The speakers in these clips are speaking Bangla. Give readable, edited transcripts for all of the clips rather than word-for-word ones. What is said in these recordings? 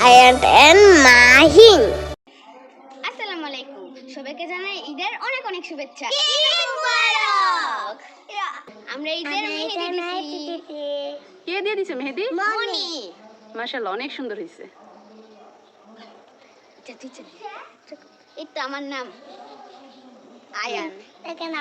আয়ান এন্ড মাহিন। আসসালামু আলাইকুম, সবাইকে জানাই ঈদের অনেক অনেক শুভেচ্ছা। আমরা ঈদের মেহেদি দিছি। কে দিয়ে দিছে মেহেদি? মনি। মাশাআল্লাহ, অনেক সুন্দর হয়েছে। এই তো আমার নাম আয়ান। দেখেন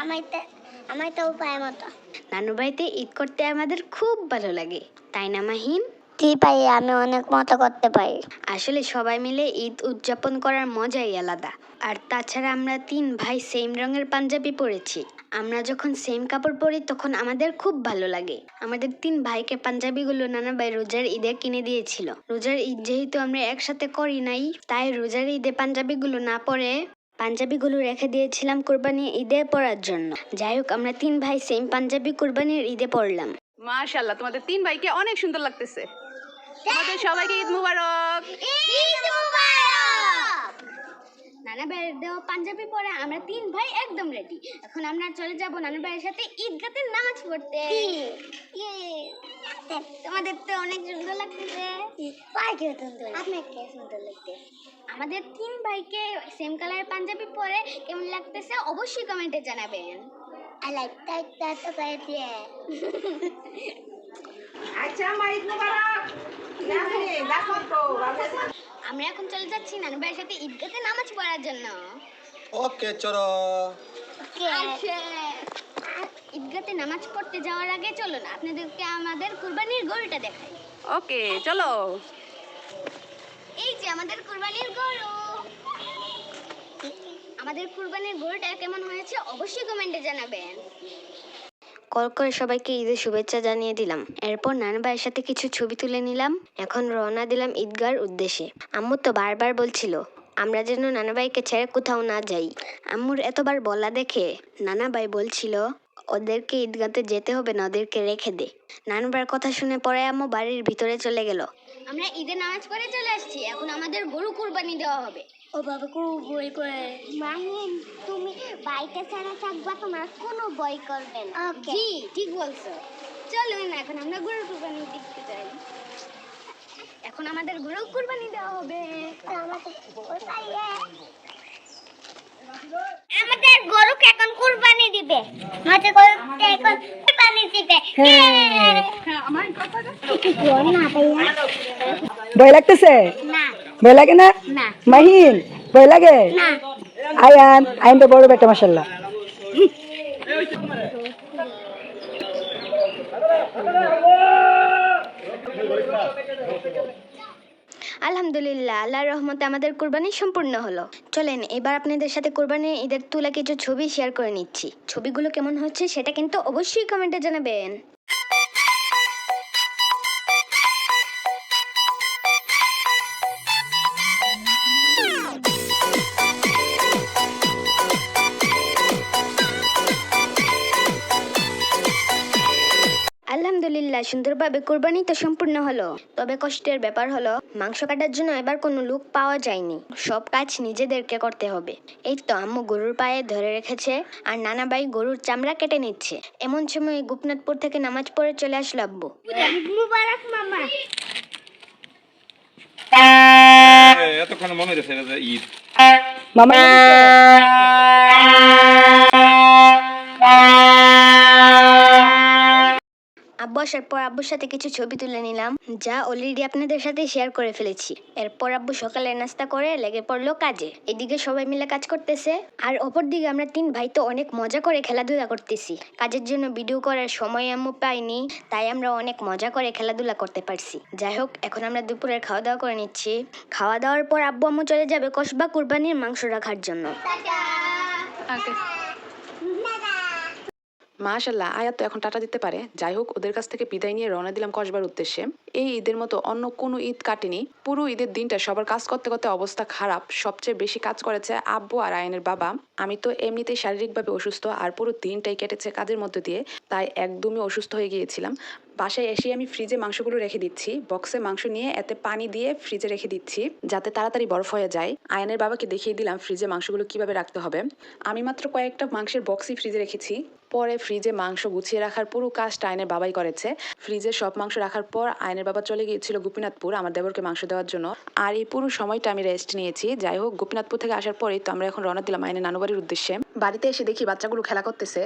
আমার তো উপায় মতো নানু বাড়িতে ঈদ করতে আমাদের খুব ভালো লাগে, তাই না মাহিন? জি পাই, আমি অনেক মজা করতে পারি। আসলে সবাই মিলে ঈদ উদযাপন করার মজাই আলাদা। আর তাছাড়া আমরা 3 ভাই সেম রঙের পাঞ্জাবি পরেছি। আমরা যখন সেম কাপড় পরি তখন আমাদের খুব ভালো লাগে। আমাদের 3 ভাইকে পাঞ্জাবিগুলো নানা ভাই রোজার ঈদে কিনে দিয়েছিল। রোজার ঈদ যেহেতু আমরা একসাথে করি নাই, তাই রোজার ঈদে পাঞ্জাবিগুলো না পরে পাঞ্জাবিগুলো রেখে দিয়েছিলাম কোরবানির ঈদে পরার জন্য। যাই হোক, আমরা 3 ভাই সেম পাঞ্জাবি কোরবানির ঈদে পরলাম। মাশাআল্লাহ, তোমাদের 3 ভাইকে অনেক সুন্দর লাগতেছে। তোমাদের সবাইকে ঈদ মুবারক। নানা ভাইয়ের দেওয়া পাঞ্জাবি পরে আমরা 3 ভাই একদম রেডি। এখন আমরা চলে যাব নানা ভাইয়ের সাথে ঈদগাতে নামাজ পড়তে। তোমাদের তো অনেক সুন্দর লাগতেছে। আপনাকে সুন্দর লাগতে। আমাদের 3 ভাইকে সেম কালারের পাঞ্জাবি পরে কেমন লাগতেছে অবশ্যই কমেন্টে জানাবেন। I like that তো করে দিয়ে। আচ্ছা, ঈদ মুবারক। আমরা এখন চলে যাচ্ছি নানু ভাইয়ের সাথে ঈদগাতে নামাজ পড়ার জন্য। ওকে, চলো। আচ্ছা, ঈদগাতে নামাজ পড়তে যাওয়ার আগে চলুন আপনাদেরকে আমাদের কুরবানির গরুটা দেখাই। ওকে, চলো। এই যে আমাদের কুরবানির গরু। আমাদের কুরবানির গরুটা কেমন হয়েছে অবশ্যই কমেন্টে জানাবেন। কল করে সবাইকে ঈদের শুভেচ্ছা জানিয়ে দিলাম। এরপর নানু ভাইয়ের সাথে কিছু ছবি তুলে নিলাম। এখন রওনা দিলাম ঈদগার উদ্দেশ্যে। আম্মু তো বারবার বলছিল আমরা যেন নানা ভাইকে ছেড়ে কোথাও না যাই। আম্মুর এতবার বলা দেখে নানা ভাই বলছিল ওদেরকে ঈদগাতে যেতে হবে না, ওদেরকে রেখে দে। নানু ভাইয়ের কথা শুনে পরে আম্মু বাড়ির ভিতরে চলে গেল। আমরা ঈদের নামাজ পড়ে চলে আসছি। এখন আমাদের গরু কুরবানি দেওয়া হবে। ও বাবা, খুব ভয় করে। মাহিন, তুমি বাইকে ছাড়া থাকবা, তোমার কোনো ভয় করবে না। জি, ঠিক বলছো। চলুন এখন আমরা গরু কুরবানি দেখতে যাই। এখন আমাদের গরু কুরবানি দেওয়া হবে। আমাদের গরুকে এখন কুরবানি দিবে। আমাদের গরুকে এখন কুরবানি দিবে। ভয় লাগতেছে? না ভয় লাগে না? না মাহিন, ভয় লাগে? না। আইন তো বড় বেটা, মাশাআল্লাহ। আলহামদুলিল্লাহ, আল্লাহর রহমতে আমাদের কুরবানি সম্পূর্ণ হলো। চলেন এবার আপনাদের সাথে কুরবানির ঈদের তোলা কিছু ছবি শেয়ার করে নিচ্ছি। ছবিগুলো কেমন হচ্ছে সেটা কিন্তু অবশ্যই কমেন্টে জানাবেন। আলহামদুলিল্লাহ, সুন্দরভাবে কুরবানি তো সম্পূর্ণ হলো। তবে কষ্টের ব্যাপার হলো মাংস কাটার জন্য এবার কোনো লোক পাওয়া যায়নি। সব কাজ নিজেদেরকে করতে হবে। এই তো আম্মু গরুর পায়ে ধরে রেখেছে আর নানা ভাই গরুর চামড়া কেটে নিচ্ছে। এমন সময় গোপনাথপুর থেকে নামাজ পড়ে চলে আসলো আব্বু। মুবারক মামা। এতক্ষণ মনে হচ্ছে এটা যে ঈদ। মামা আব্বু আসার পর আব্বুর সাথে কিছু ছবি তুলে নিলাম, যা অলরেডি আপনাদের সাথে শেয়ার করে ফেলেছি। এরপর আব্বু সকালে নাস্তা করে লেগে পড়লো কাজে। এদিকে সবাই মিলে কাজ করতেছে, আর অপরদিকে আমরা 3 ভাই তো অনেক মজা করে খেলাধুলা করতেছি। কাজের জন্য ভিডিও করার সময় আম্মু পাইনি, তাই আমরা অনেক মজা করে খেলাধুলা করতে পারছি। যাই হোক, এখন আমরা দুপুরের খাওয়া দাওয়া করে নিচ্ছি। খাওয়া দাওয়ার পর আব্বু আম্মু চলে যাবে কসবা কুরবানির মাংস রাখার জন্য। ওকে। মাশাআল্লাহ, আয়াত তো এখন টাটা দিতে পারে। যাই হোক, ওদের কাছ থেকে বিদায় নিয়ে রওনা দিলাম কসবার উদ্দেশ্যে। এই ঈদের মতো অন্য কোনো ঈদ কাটেনি। পুরো ঈদের দিনটা সবার কাজ করতে করতে অবস্থা খারাপ। সবচেয়ে বেশি কাজ করেছে আব্বু আর আয়নের বাবা। আমি তো এমনিতেই শারীরিকভাবে অসুস্থ, আর পুরো দিনটাই কেটেছে কাজের মধ্যে দিয়ে, তাই একদমই অসুস্থ হয়ে গিয়েছিলাম। বাসায় এসে আমি ফ্রিজে মাংসগুলো রেখে দিচ্ছি। বক্সে মাংস নিয়ে এতে পানি দিয়ে ফ্রিজে রেখে দিচ্ছি যাতে তাড়াতাড়ি বরফ হয়ে যায়। আয়নের বাবাকে দেখিয়ে দিলাম ফ্রিজে মাংসগুলো কিভাবে রাখতে হবে। আমি মাত্র কয়েকটা মাংসের বক্সই ফ্রিজে রেখেছি। পরে ফ্রিজে মাংস গুছিয়ে রাখার পুরো কাজটা আয়নের বাবাই করেছে। ফ্রিজে সব মাংস রাখার পর আয়নের বাবা চলে গিয়েছিল গোপীনাথপুর আমার দেবরকে মাংস দেওয়ার জন্য। আর এই পুরো সময়টা আমি রেস্ট নিয়েছি। যাই হোক, গোপীনাথপুর থেকে আসার পরেই তো আমরা এখন রওনা দিলাম আয়নের নানুবাড়ির উদ্দেশ্যে। বাড়িতে এসে দেখি বাচ্চাগুলো খেলা করতেছে।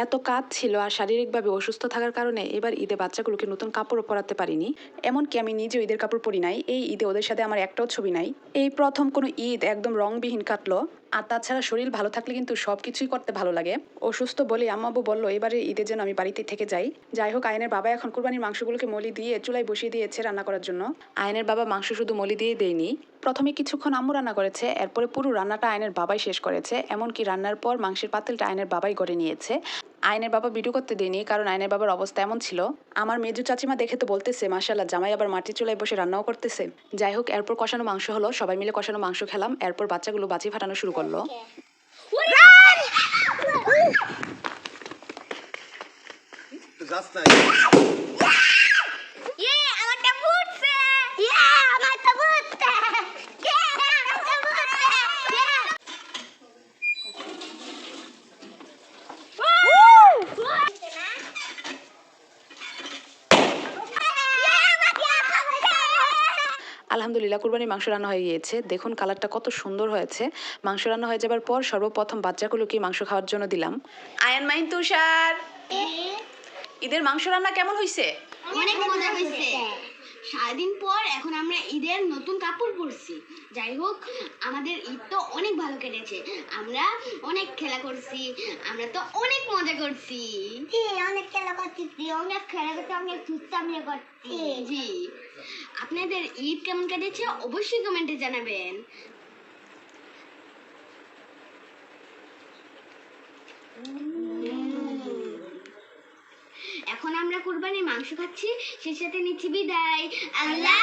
এত কাজ ছিল আর শারীরিকভাবে অসুস্থ থাকার কারণে এবার ঈদে বাচ্চাগুলোকে নতুন কাপড়ও পরাতে পারিনি। এমনকি আমি নিজেও ঈদের কাপড় পরি নাই। এই ঈদে ওদের সাথে আমার একটাও ছবি নাই। এই প্রথম কোনো ঈদ একদম রংবিহীন কাটলো। আর তাছাড়া শরীর ভালো থাকলে কিন্তু সব কিছুই করতে ভালো লাগে। অসুস্থ বলে আম্মা আব্বু বললো এবারে ঈদের জন্য আমি বাড়িতে থেকে যাই। যাই হোক, আয়নের বাবা এখন কুরবানির মাংসগুলোকে মলি দিয়ে চুলায় বসিয়ে দিয়েছে রান্না করার জন্য। আয়নের বাবা মাংস শুধু মলি দিয়ে দেয়নি, প্রথমে কিছুক্ষণ আম্মু রান্না করেছে, এরপরে পুরো রান্নাটা আয়নের বাবাই শেষ করেছে। এমনকি রান্নার পর মাংসের পাতিলটা আয়নের বাবাই করে নিয়েছে। আয়নের বাবা ভিডিও করতে দেয়নি, কারণ আয়নের বাবার অবস্থা এমন ছিল। আমার মেজু চাচিমা দেখে তো বলতেছে মাশাআল্লাহ, জামাই আবার মাটির চুলায় বসে রান্নাও করতেছে। যাই হোক, এরপর কষানো মাংস হলো, সবাই মিলে কষানো মাংস খেলাম। এরপর বাচ্চাগুলো বাজি ফাটানো শুরু করলো। আমারটা ফুটছে, আমারটা ফুটছে, আমারটা ফুটছে। আলহামদুলিল্লাহ, কুরবানির মাংস রান্না হয়ে গিয়েছে। দেখুন কালারটা কত সুন্দর হয়েছে। মাংস রান্না হয়ে যাবার পর সর্বপ্রথম বাচ্চাগুলোকে মাংস খাওয়ার জন্য দিলাম। আয়ান মাইন তুষার, ঈদের মাংস রান্না কেমন হয়েছে? অনেক মজা হয়েছে। সারাদিন পর এখন আমরা ঈদের নতুন কাপড় পরছি। যাই হোক, আমাদের ঈদ তো অনেক ভালো কেটেছে। আমরা অনেক খেলা করছি, আমরা তো অনেক মজা করছি। অনেক খেলা করছি, অনেক খেলা করছি, অনেক দুষ্টামি করছি। জি, আপনাদের ঈদ কেমন কেটেছে অবশ্যই কমেন্টে জানাবেন। এখন আমরা কুরবানির মাংস খাচ্ছি, সেই সাথে নিচ্ছি বিদায়। আল্লাহ